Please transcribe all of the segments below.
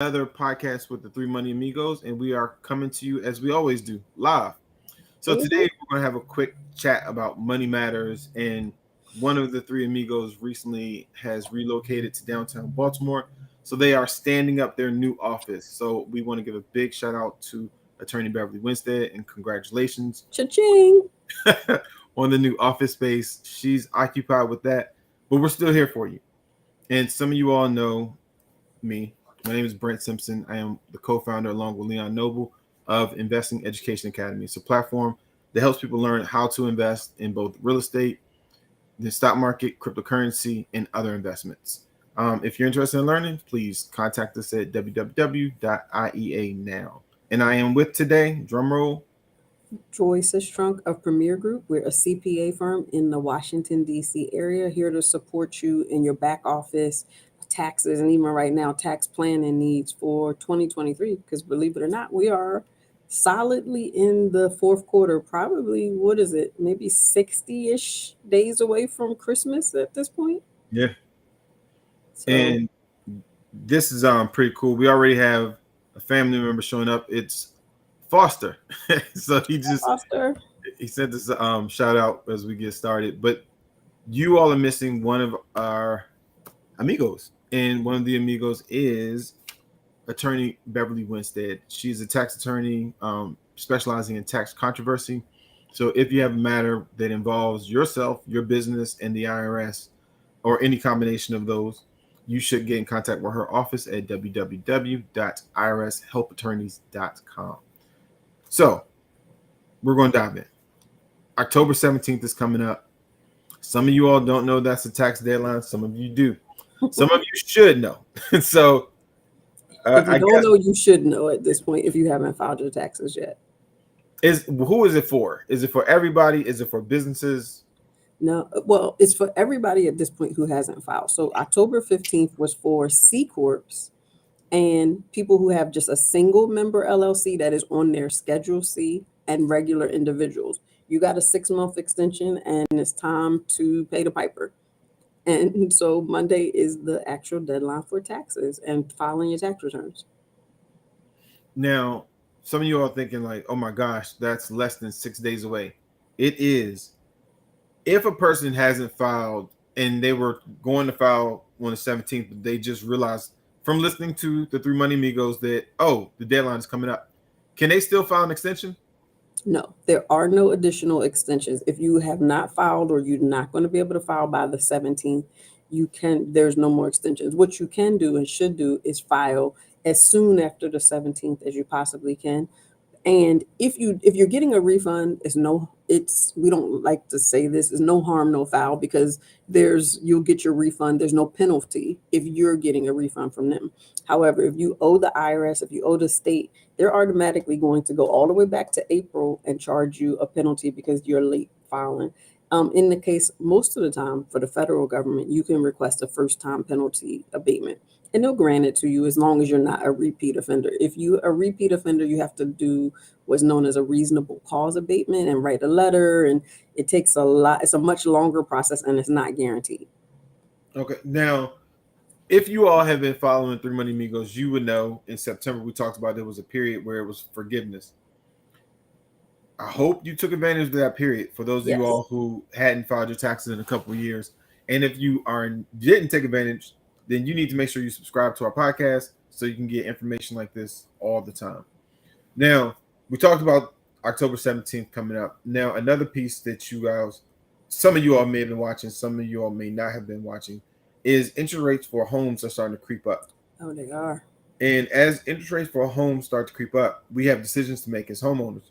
another podcast with the Three Money Amigos, and we are coming to you as we always do, live. So Mhm. today we're going to have a quick chat about money matters, and one of the three amigos recently has relocated to downtown Baltimore, so they are standing up their new office. So we want to give a big shout out to Attorney Beverly Winstead and congratulations Cha-ching. on the new office space. She's occupied with that, but we're still here for you. And some of you all know me. My name is Brent Simpson. I am the co-founder, along with Leon Noble, of Investing Education Academy. It's a platform that helps people learn how to invest in both real estate, the stock market, cryptocurrency, and other investments. If you're interested in learning, please contact us at www.iea.now. And I am with today, drumroll. Joyce Strunk of Premier Group. We're a CPA firm in the Washington, D.C. area, here to support you in your back office taxes and even right now tax planning needs for 2023. Because believe it or not, we are solidly in the fourth quarter. Probably, what is it, maybe 60-ish days away from Christmas at this point. Yeah. So, And this is pretty cool. We already have a family member showing up. It's Foster. So Foster. he sent this shout out as we get started. But you all are missing one of our amigos, and one of the amigos is attorney Beverly Winstead. She's a tax attorney specializing in tax controversy. So if you have a matter that involves yourself, your business, and the IRS, or any combination of those, you should get in contact with her office at www.irshelpattorneys.com. So we're going to dive in. October 17th is coming up. Some of you all don't know that's the tax deadline. Some of you do. Some of you should know. So If you I don't guess know, you should know at this point if you haven't filed your taxes yet. is who is it for? Is it for everybody? Is it for businesses? No, well, it's for everybody at this point who hasn't filed. So October 15th was for C Corps and people who have just a single member LLC that is on their Schedule C and regular individuals. You got a 6-month extension and it's time to pay the piper. And so Monday is the actual deadline for taxes and filing your tax returns. Now, some of you are thinking like, "Oh my gosh, that's less than 6 days away." It is. If a person hasn't filed and they were going to file on the 17th, but they just realized from listening to the Three Money Amigos that, oh, the deadline is coming up, can they still file an extension? No, there are no additional extensions. If you have not filed or you're not going to be able to file by the 17th, there's no more extensions. What you can do and should do is file as soon after the 17th as you possibly can. And if you're getting a refund, it's we don't like to say this, is no harm, no foul, because you'll get your refund. There's no penalty if you're getting a refund from them. However, if you owe the IRS, if you owe the state, they're automatically going to go all the way back to April and charge you a penalty because you're late filing. In the case, most of the time for the federal government, you can request a first time penalty abatement and they'll grant it to you as long as you're not a repeat offender. If you're a repeat offender, you have to do what's known as a reasonable cause abatement and write a letter, and it takes a lot. It's a much longer process, and it's not guaranteed. Okay. Now, if you all have been following Three Money Amigos, you would know in September we talked about there was a period where it was forgiveness. I hope you took advantage of that period for those of you Yes. all who hadn't filed your taxes in a couple of years. And if you didn't take advantage, then you need to make sure you subscribe to our podcast so you can get information like this all the time. Now, we talked about October 17th coming up. Now, another piece that some of you all may have been watching, some of you all may not have been watching, is interest rates for homes are starting to creep up. Oh, they are. And as interest rates for homes start to creep up, we have decisions to make as homeowners.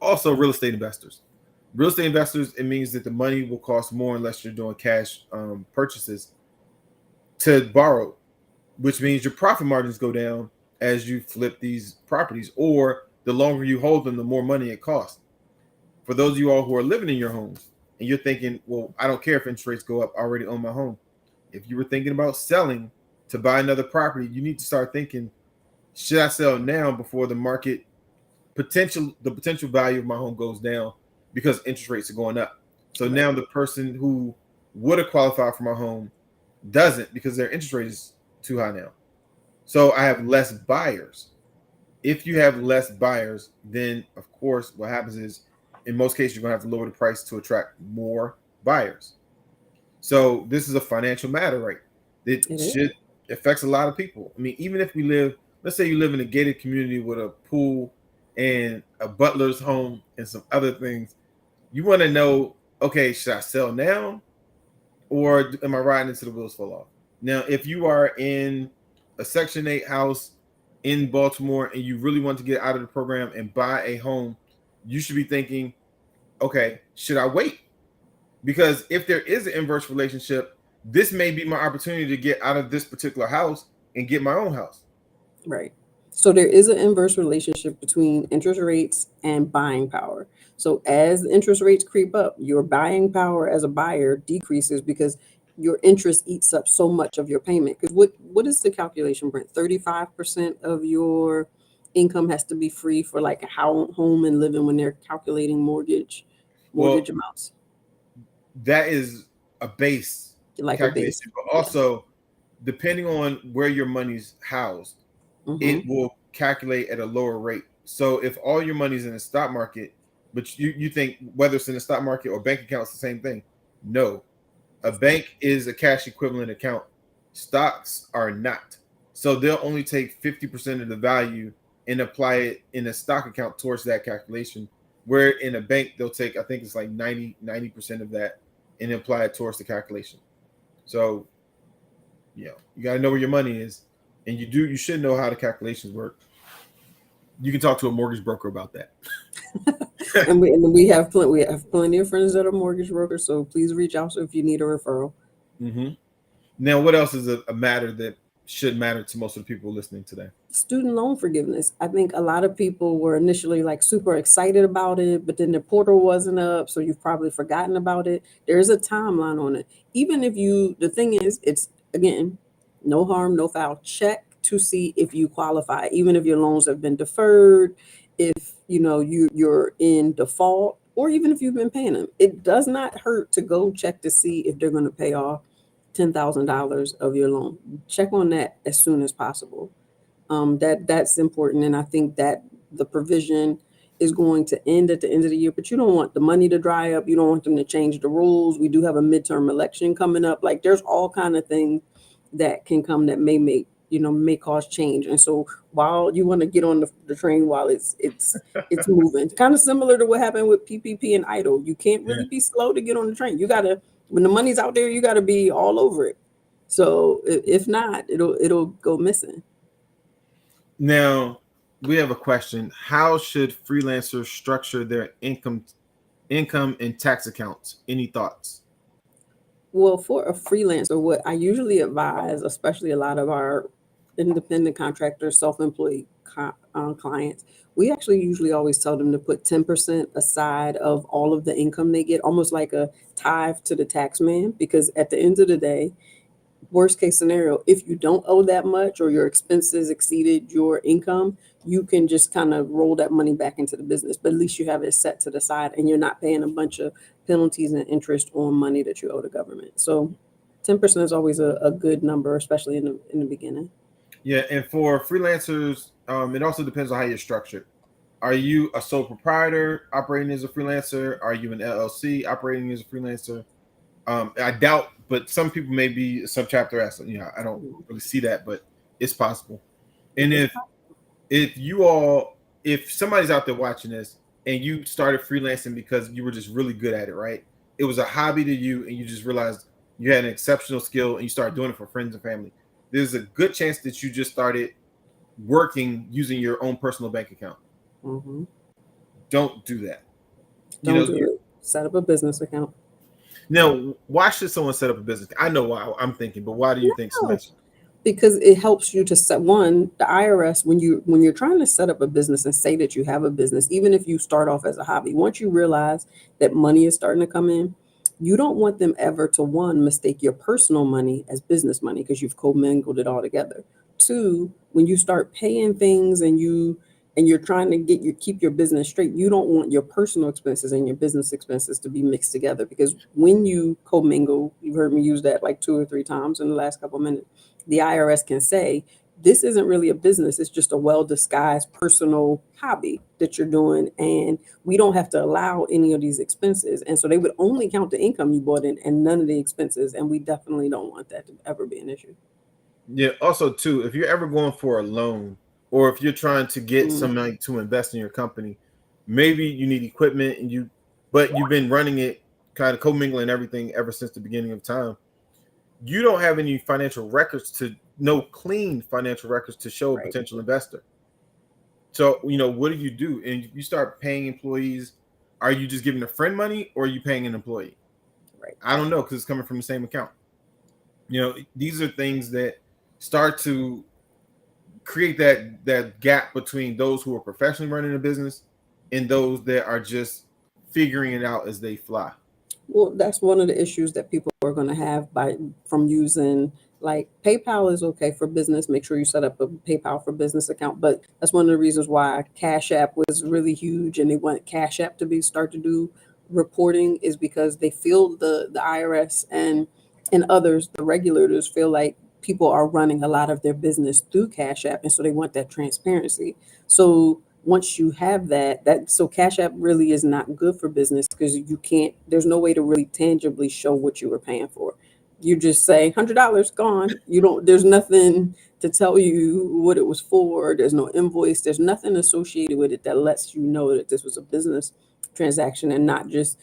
Also, real estate investors. Real estate investors, it means that the money will cost more unless you're doing cash purchases to borrow, which means your profit margins go down as you flip these properties, or the longer you hold them, the more money it costs. For those of you all who are living in your homes and you're thinking, well, I don't care if interest rates go up, I already own my home. If you were thinking about selling to buy another property, you need to start thinking, should I sell now before the potential value of my home goes down because interest rates are going up. So Right. now the person who would have qualified for my home doesn't because their interest rate is too high now. So I have less buyers. If you have less buyers, then of course what happens is in most cases you're going to have to lower the price to attract more buyers. So this is a financial matter, right? It It is. should affects a lot of people. I mean, even if we live, let's say you live in a gated community with a pool and a butler's home and some other things, you want to know, okay, should I sell now or am I riding until the wheels fall off? Now, if you are in a Section 8 house in Baltimore and you really want to get out of the program and buy a home, you should be thinking, okay, should I wait? Because if there is an inverse relationship, this may be my opportunity to get out of this particular house and get my own house. Right. So there is an inverse relationship between interest rates and buying power. So as the interest rates creep up, your buying power as a buyer decreases because your interest eats up so much of your payment. Because what is the calculation, Brent? 35% of your income has to be free for like a home and living when they're calculating Well, mortgage amounts, that is a base like a base. calculation, but Yeah. also depending on where your money's housed, Mm-hmm. it will calculate at a lower rate. So if all your money's in the stock market, but you think whether it's in the stock market or bank account, it's the same thing. No, a bank is a cash equivalent account. Stocks are not. So they'll only take 50% of the value and apply it in a stock account towards that calculation. Where in a bank, they'll take, I think it's like 90% of that and apply it towards the calculation. So, you got to know where your money is. And you should know how the calculations work. You can talk to a mortgage broker about that. We have plenty of friends that are mortgage brokers, so please reach out if you need a referral. Mm-hmm. Now, what else is a matter that should matter to most of the people listening today? Student loan forgiveness. I think a lot of people were initially like super excited about it, but then the portal wasn't up, so you've probably forgotten about it. There's a timeline on it. Even if the thing is, it's again, no harm, no foul. Check to see if you qualify, even if your loans have been deferred, if you're in default, or even if you've been paying them. It does not hurt to go check to see if they're going to pay off $10,000 of your loan. Check on that as soon as possible. That's important, and I think that the provision is going to end at the end of the year. But you don't want the money to dry up. You don't want them to change the rules. We do have a midterm election coming up. Like there's all kind of things that can come that may cause change. And so while you want to get on the train while it's moving, kind of similar to what happened with PPP and idle. You can't Yeah. really be slow to get on the train. You gotta, when the money's out there, you gotta be all over it. So if not, it'll go missing. Now, we have a question. How should freelancers structure their income and tax accounts? Any thoughts? Well, for a freelancer, what I usually advise, especially a lot of our independent contractors, self-employed clients, we actually usually always tell them to put 10% aside of all of the income they get, almost like a tithe to the tax man, because at the end of the day, worst case scenario, if you don't owe that much or your expenses exceeded your income, you can just kind of roll that money back into the business. But at least you have it set to the side and you're not paying a bunch of penalties and interest on money that you owe the government. So 10% is always a good number, especially in the beginning. Yeah, and for freelancers, it also depends on how you're structured. Are you a sole proprietor operating as a freelancer? Are you an LLC operating as a freelancer? I doubt, but some people may be some chapter S. I don't really see that, but it's possible. And It's if somebody's out there watching this and you started freelancing because you were just really good at it, right? It was a hobby to you, and you just realized you had an exceptional skill, and you started doing it for friends and family. There's a good chance that you just started working using your own personal bank account. Mhm. Don't do that. Don't do it. Set up a business account. Now, why should someone set up a business? I know why I'm thinking, but why do you think, No, Celeste? because it helps you to set one, the IRS, when you're trying to set up a business and say that you have a business, even if you start off as a hobby, once you realize that money is starting to come in, you don't want them ever to, one, mistake your personal money as business money because you've commingled it all together. Two, when you start paying things and you're trying to keep your business straight, you don't want your personal expenses and your business expenses to be mixed together, because when you commingle, you've heard me use that like two or three times in the last couple of minutes, the IRS can say this isn't really a business. It's just a well disguised personal hobby that you're doing. And we don't have to allow any of these expenses. And so they would only count the income you brought in and none of the expenses. And we definitely don't want that to ever be an issue. Yeah. Also, too, if you're ever going for a loan or if you're trying to get Mm, some money to invest in your company, maybe you need equipment but you've been running it kind of commingling everything ever since the beginning of time. You don't have any financial records no clean financial records to show a right, potential investor. So, what do? And you start paying employees. Are you just giving a friend money or are you paying an employee? right. I don't know because it's coming from the same account. These are things that start to create that gap between those who are professionally running a business and those that are just figuring it out as they fly. Well, that's one of the issues that people are going to have from using, like, PayPal is okay for business. Make sure you set up a PayPal for business account. But that's one of the reasons why Cash App was really huge, and they want Cash App to start to do reporting, is because they feel the IRS and others, the regulators, feel like people are running a lot of their business through Cash App, and so they want that transparency. So once you have so Cash App really is not good for business because you can't, there's no way to really tangibly show what you were paying for. You just say $100 gone. You don't, there's nothing to tell you what it was for. There's no invoice. There's nothing associated with it that lets you know that this was a business transaction and not just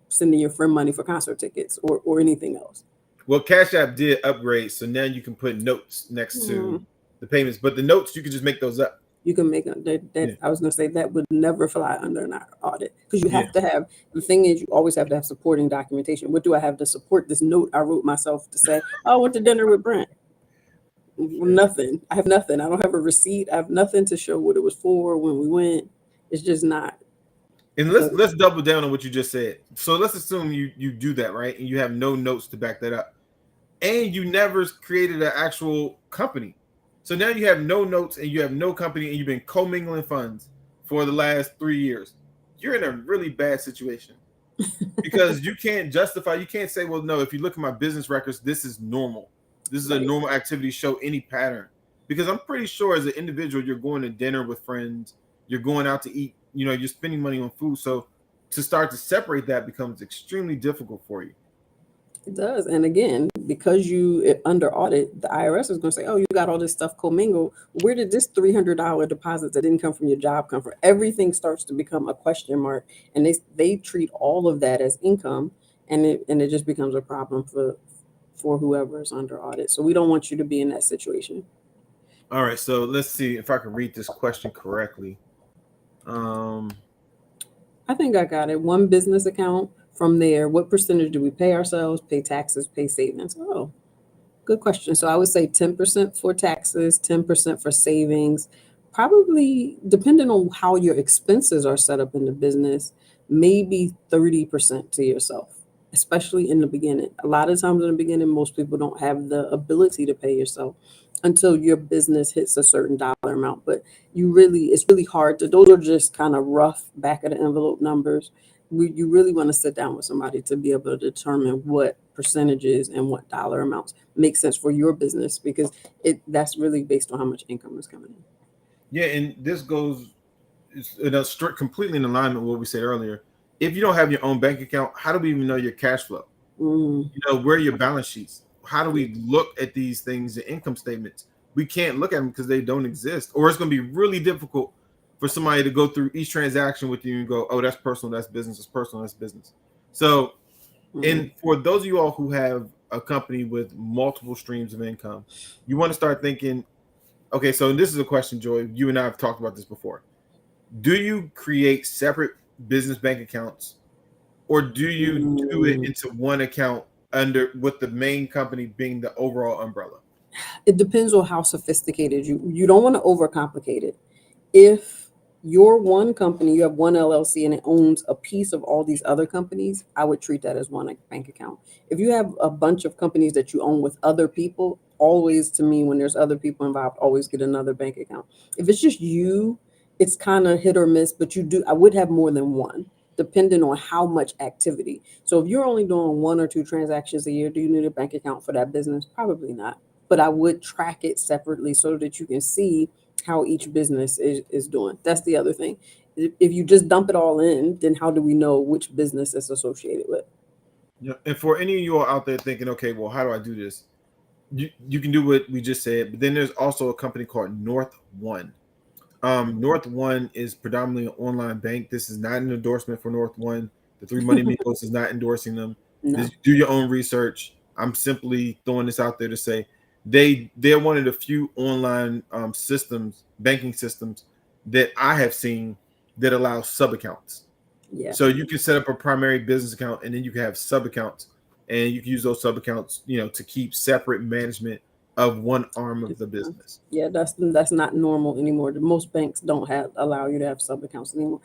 sending your friend money for concert tickets or anything else. Well, Cash App did upgrade, so now you can put notes next to Mm. the payments, but the notes you can just make those up. You can make that Yeah, I was going to say that would never fly under an audit because you yeah. have to have, the thing is, you always have to have supporting documentation. What do I have to support this note I wrote myself to say, oh, I went to dinner with Brent? Nothing. I have nothing. I don't have a receipt. I have nothing to show what it was for, when we went. It's just not. And So let's double down on what you just said. So let's assume you do that, right? And you have no notes to back that up. And you never created an actual company. So now you have no notes and you have no company and you've been commingling funds for the last 3 years. You're in a really bad situation because you can't say, well, no, if you look at my business records, this is normal. This is a right. normal activity, show any pattern. Because I'm pretty sure as an individual, you're going to dinner with friends, you're going out to eat, you're spending money on food. So to start to separate that becomes extremely difficult for you. It does. And again, because under audit, the IRS is going to say, oh, you got all this stuff commingled. Where did this $300 deposit that didn't come from your job come from? Everything starts to become a question mark. And they treat all of that as income. And it just becomes a problem for whoever is under audit. So we don't want you to be in that situation. All right, so let's see if I can read this question correctly. Um, I think I got it. One business account. From there, what percentage do we pay ourselves, pay taxes, pay savings? Oh, good question. So I would say 10% for taxes, 10% for savings. Probably, depending on how your expenses are set up in the business, maybe 30% to yourself, especially in the beginning. A lot of times in the beginning, most people don't have the ability to pay yourself until your business hits a certain dollar amount. But it's really hard to, those are just kind of rough back of the envelope numbers. You really want to sit down with somebody to be able to determine what percentages and what dollar amounts make sense for your business, because that's really based on how much income is coming in. yeah, and this goes completely in alignment with what we said earlier. If you don't have your own bank account, how do we even know your cash flow? Mm, Where are your balance sheets? How do we look at these things, the income statements? We can't look at them because they don't exist, or it's going to be really difficult for somebody to go through each transaction with you and go, oh, that's personal, that's business, that's personal, that's business. So, mm. and for those of you all who have a company with multiple streams of income, you want to start thinking, okay, so this is a question, Joy. You and I have talked about this before. Do you create separate business bank accounts, or do you do it Mm. into one account under with the main company being the overall umbrella? It depends on how sophisticated you don't want to overcomplicate it. If you're one company, you have one LLC and it owns a piece of all these other companies, I would treat that as one bank account. If you have a bunch of companies that you own with other people, always, to me, when there's other people involved, always get another bank account. If it's just you, it's kind of hit or miss, but I would have more than one, depending on how much activity. So if you're only doing one or two transactions a year, do you need a bank account for that business? Probably not. but I would track it separately so that you can see how each business is doing. That's the other thing. If you just dump it all in, then how do we know which business it's associated with? Yeah. And for any of you all out there thinking, okay, well, how do I do this? You can do what we just said, but then there's also a company called North One. North One is predominantly an online bank. This is not an endorsement for North One. The Three Money Amigos is not endorsing them. No. Do your own research. I'm simply throwing this out there to say they're one of the few online banking systems that I have seen that allows sub accounts. Yeah. So you can set up a primary business account, and then you can have sub accounts, and you can use those sub accounts, to keep separate management of one arm of the business. Yeah, that's not normal anymore. Most banks don't have allow you to have sub accounts anymore,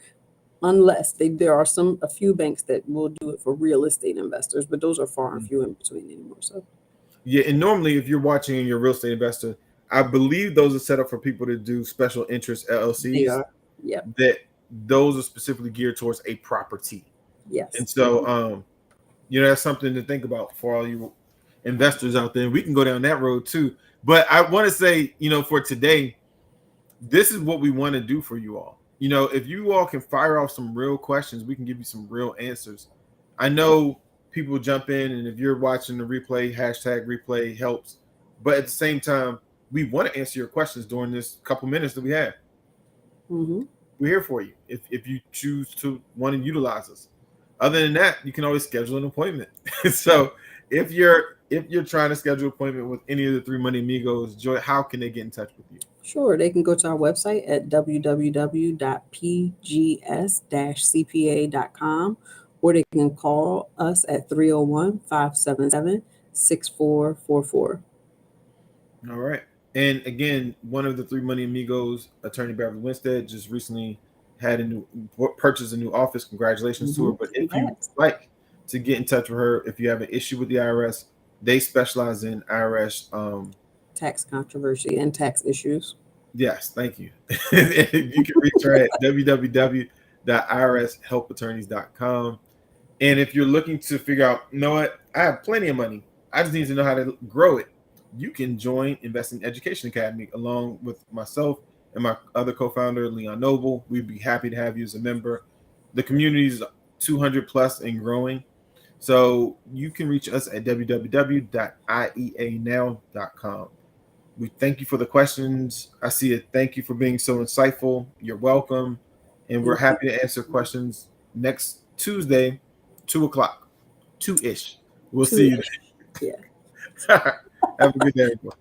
unless there are a few banks that will do it for real estate investors, but those are far and few in between anymore. So yeah, and normally if you're watching and you're a real estate investor, I believe those are set up for people to do special interest LLCs. they are. Yeah. That those are specifically geared towards a property. Yes. And so that's something to think about for all you investors out there. We can go down that road too. But I want to say, for today, this is what we want to do for you all. If you all can fire off some real questions, we can give you some real answers. I know people jump in, and if you're watching the replay, #replay helps. But at the same time, we want to answer your questions during this couple minutes that we have. Mm-hmm. We're here for you if you choose to want to utilize us. Other than that, you can always schedule an appointment. So if you're trying to schedule an appointment with any of the Three Money Amigos, Joy, how can they get in touch with you? Sure, they can go to our website at www.pgs-cpa.com, or they can call us at 301-577-6444. All right. And again, one of the Three Money Amigos, Attorney Beverly Winstead, just recently purchased a new office. Congratulations to her. But if you like to get in touch with her, if you have an issue with the IRS, they specialize in IRS tax controversy and tax issues. Yes, thank you. You can reach her at www.irshelpattorneys.com. And if you're looking to figure out, what, I have plenty of money, I just need to know how to grow it, you can join Investing Education Academy along with myself and my other co-founder, Leon Noble. We'd be happy to have you as a member. The community is 200 plus and growing. So you can reach us at www.ieanow.com. We thank you for the questions. I see it. Thank you for being so insightful. You're welcome. And we're happy to answer questions next Tuesday, 2:00, 2-ish. We'll see you then. Yeah. Have a good day, everyone.